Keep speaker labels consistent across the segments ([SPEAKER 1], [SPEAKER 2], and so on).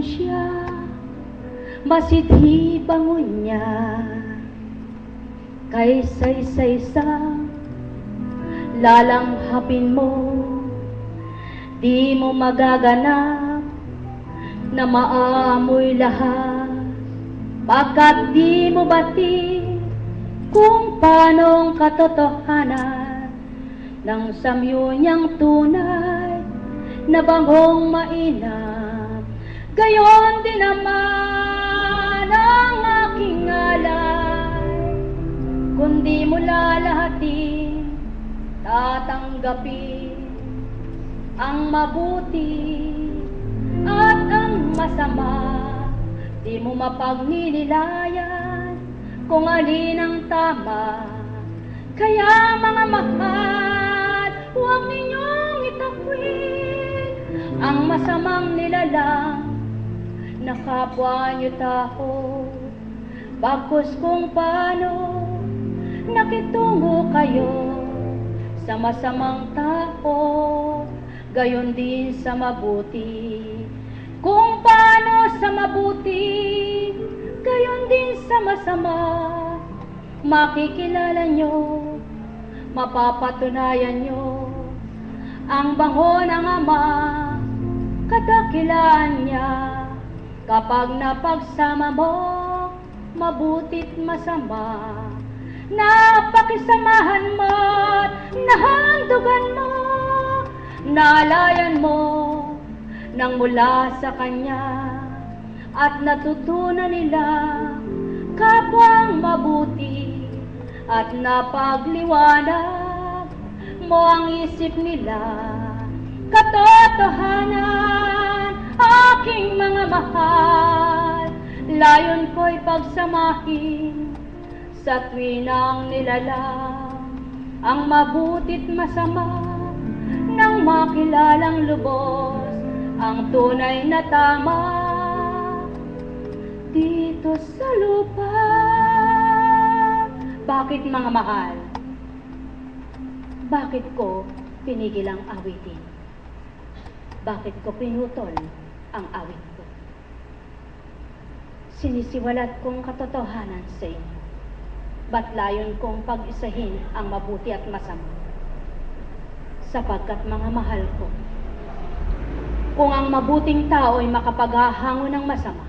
[SPEAKER 1] siya, masidhi bangon niya, kaysa-isa lalanghapin mo, di mo magaganap na maamoy lahat, pagkat di mo bati kung paanong katotohanan ng samyo niyang tunay na bangong mainam. Gayon din naman ang aking alay, kundi mo lalahatin, tatanggapin ang mabuti at ang masama. Di mo mapagninilayan kung alin ang tama. Kaya mga mahal, huwag ninyong itakwil ang masamang nilalang na kapwa niyo tao. Bagkus kung paano nakitungo kayo sa masamang tao, gayon din sa mabuti. Kung paano sa mabuti, gayon din sa masama, makikilala nyo, mapapatunayan nyo ang bango ng Ama, kadakilaan niya. Kapag napagsama mo mabuti't masama, napakisamahan mo at nahandugan mo, nalayan mo nang mula sa Kanya, at natutunan nila kapwang mabuti, at napagliwanag mo ang isip nila. Katotohanan, aking mga mahal, layon ko'y pagsamahin sa tuwinang nilalang ang mabuti't masama, nang makilalang lubos ang tunay na tama dito sa lupa. Bakit mga mahal? Bakit ko pinigil ang awitin? Bakit ko pinutol ang awit ko? Sinisiwalat kong katotohanan sa inyo. Ba't layon kong pag-isahin ang mabuti at masama? Sapagkat mga mahal ko, kung ang mabuting tao ay makapaghahango ng masama,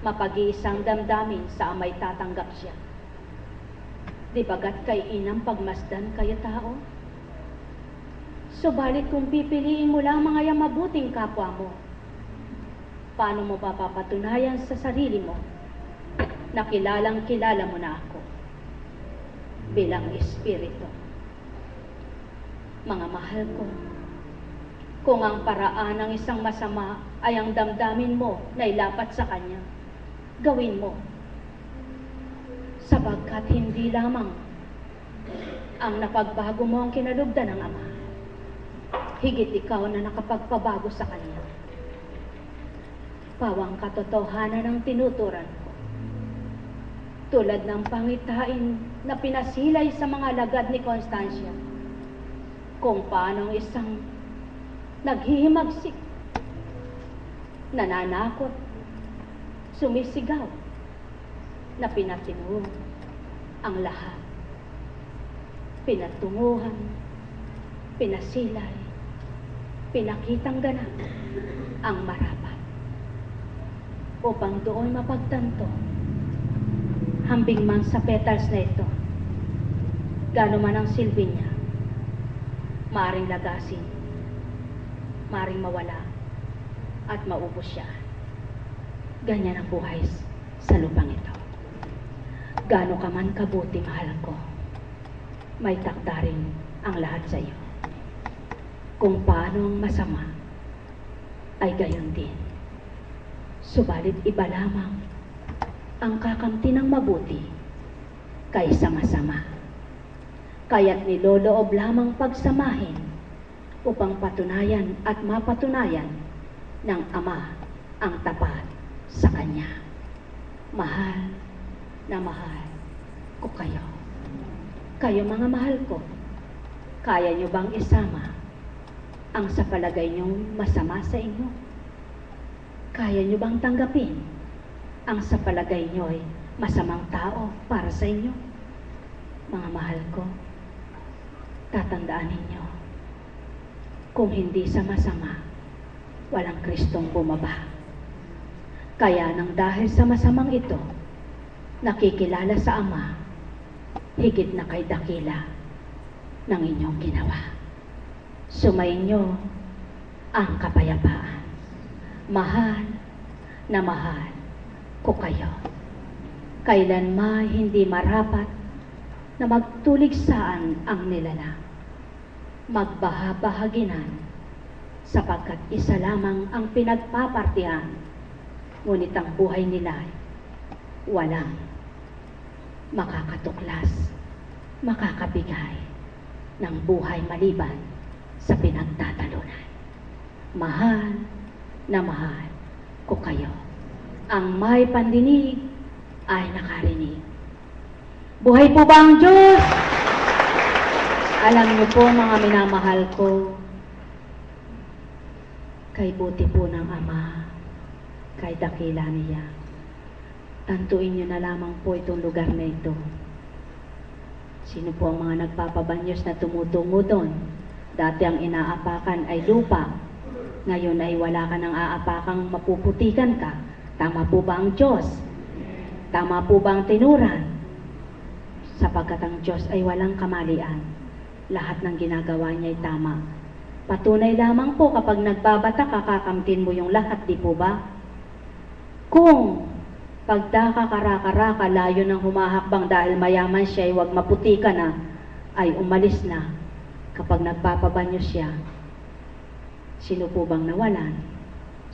[SPEAKER 1] mapag-iisang damdamin sa amay tatanggap siya. Di bagat kay inang pagmasdan kayo tao? Subalit kung pipiliin mo lang mga mabuting kapwa mo, paano mo papapatunayan sa sarili mo na kilalang kilala mo na ako bilang espiritu? Mga mahal ko, kung ang paraan ng isang masama ay ang damdamin mo na ilapat sa Kanya, gawin mo. Sapagkat hindi lamang ang napagbago mo ang kinalugdan ng Ama, higit ikaw na nakapagpabago sa Kanya. Pawang katotohanan ang tinuturan ko. Tulad ng pangitain na pinasilay sa mga alagad ni Constancia, kung paano isang naghihimagsik, nananakot, sumisigaw, na pinatino ang lahat, pinatunguhan, pinasilay, pinakitang ganap ang marapat, upang doon mapagtanto, hambing man sa petals na ito, gano man ang silbi niya, maaring lagasin, maaring mawala, at maubos siya. Ganyan ang buhay sa lupang ito. Gaano ka man kabuti, mahal ko, may takda rin ang lahat sa iyo. Kung paano ang masama, ay gayon din. Subalit iba lamang ang kakamti ng mabuti kaysa masama. Kaya't niloloob lamang pagsamahin upang patunayan at mapatunayan ng Ama ang tapat sa Kanya. Mahal na mahal ko kayo. Kayo mga mahal ko, kaya nyo bang isama ang sa palagay nyong masama sa inyo? Kaya nyo bang tanggapin ang sa palagay nyo'y masamang tao para sa inyo? Mga mahal ko, tatandaan ninyo, kung hindi sa masama, walang Kristong bumaba. Kaya nang dahil sa masamang ito, nakikilala sa Ama, higit na kay dakila ng inyong ginawa. Sumainyo ang kapayapaan. Mahal na mahal ko kayo. Kailanman hindi marapat na magtuligsaan ang nilalang. Magbahabahaginan sapagkat isa lamang ang pinagpapartihan, ngunit ang buhay nila walang makakatuklas, makakabigay ng buhay maliban sa pinagtatalunan. Mahal na mahal ko kayo. Ang may pandinig ay nakarinig. Buhay po ba ang Diyos? Alam niyo po mga minamahal ko, kay buti po ng Ama, kay dakila niya. Tantuin niyo na lamang po itong lugar na ito. Sino po ang mga nagpapabanyos na tumutungo doon? Dati ang inaapakan ay lupa. Ngayon ay wala ka nang aapakang mapuputikan ka. Tama po ba ang Diyos? Tama po ba ang tinuran? Sapagkat ang Diyos ay walang kamalian. Lahat ng ginagawa niya ay tama. Patunay lamang po kapag nagbabata ka, kakamtin mo yung lahat, di po ba? Kung pagdakakarakara, layo ng humahakbang dahil mayaman siya ay huwag maputi ka na, ay umalis na. Kapag nagpapabanyo siya, sino po bang nawalan?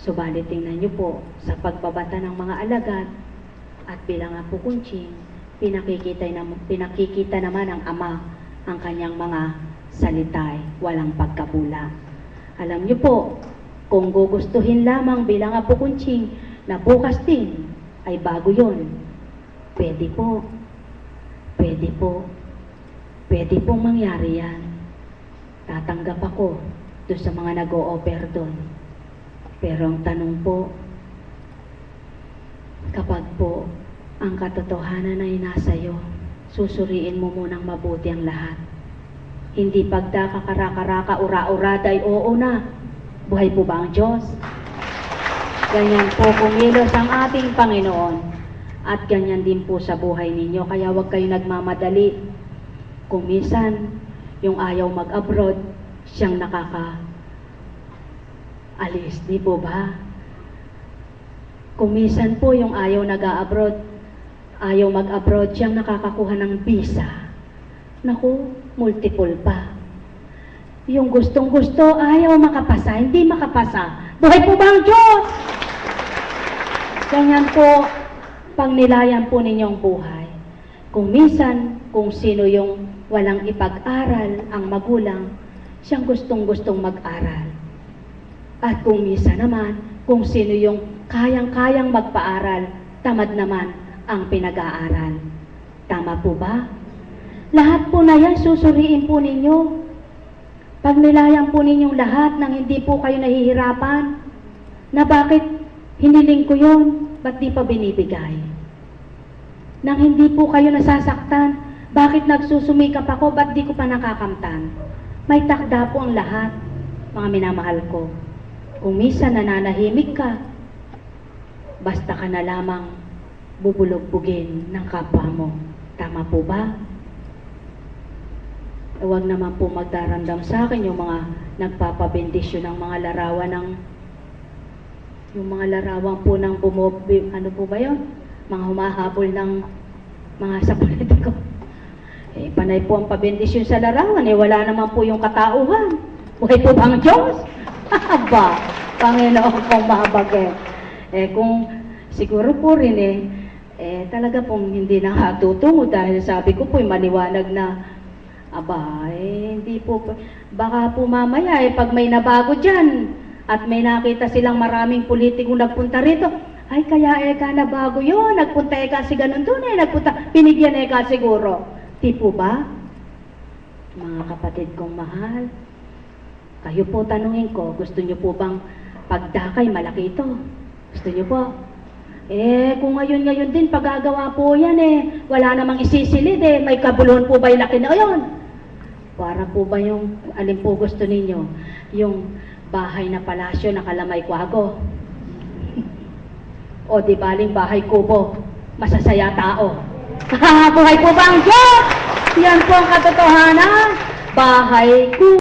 [SPEAKER 1] Subalit tingnan niyo po, sa pagbabata ng mga alagad at bilang apo kunching, pinakikita naman ng Ama ang kanyang mga salitay, walang pagkabula. Alam niyo po, kung gugustuhin lamang bilang apo kunching na bukas din ay bago yon, pwede po. Pwede po. Pwede pong mangyari yan. Tatanggap ako doon sa mga nag-o-offer doon. Pero ang tanong po, kapag po ang katotohanan ay nasa iyo, susuriin mo munang mabuti ang lahat. Hindi pagdakakaraka-raka, ura-urada ay oo na. Buhay po ba ang Diyos? Ganyan po kumilos ang ating Panginoon. At ganyan din po sa buhay ninyo. Kaya huwag kayo nagmamadali. Kung minsan, yung ayaw mag-abroad, siyang nakaka-alis. Di po ba? Kung minsan po yung ayaw nag-abroad, ayaw mag-abroad, siyang nakakakuha ng visa. Naku, multiple pa. Yung gustong-gusto, ayaw makapasa, hindi makapasa. Buhay po ba ang Diyos? Ganyan po, pagnilayan po ninyong buhay. Kung minsan, kung sino yung walang ipag-aral ang magulang, siyang gustong-gustong mag-aral. At kung minsan naman, kung sino yung kayang-kayang magpaaral, tamad naman ang pinag-aaral. Tama po ba? Lahat po na yan, susuriin po ninyo. Pagnilayan po ninyong lahat nang hindi po kayo nahihirapan, na bakit hiniling ko yun, ba't di pa binibigay? Nang hindi po kayo nasasaktan, bakit nagsusumikap ako, ba't di ko pa nakakamtan? May takda po ang lahat, mga minamahal ko. Kung minsan nananahimik ka, basta ka na lamang bubulugbugin ng kapwa mo. Tama po ba? Huwag naman po magdarandam sa akin yung mga nagpapabendisyon ng mga larawan ng yung mga larawan po ng ano po ba yun? Mga humahabol ng mga sa politiko. Eh, panay po ang pabendisyon sa larawan, eh wala naman po yung katauhan. Buhay po bang Diyos? Aba, Panginoon pong mahabagin. Eh kung siguro po rin talaga pong hindi nakatutungo dahil sabi ko po maliwanag na aba, hindi po, baka po mamaya pag may nabago dyan at may nakita silang maraming politikong nagpunta rito, ay kaya nabago yun, nagpunta kasi ganun doon nagpunta, pinigyan siguro. Di po ba? Mga kapatid kong mahal, kayo po tanungin ko, gusto nyo po bang pagdakay malaki ito? Gusto niyo po? Kung ngayon din, paggagawa po yan wala namang isisilid may kabuluhan po ba yung laki na yun? Para po ba yung, alin po gusto ninyo? Yung bahay na palasyo na kalamay kwago? O di baling bahay kubo, masasaya tao? Buhay po ba ang Diyos? Yan po ang katotohanan. Bahay kubo.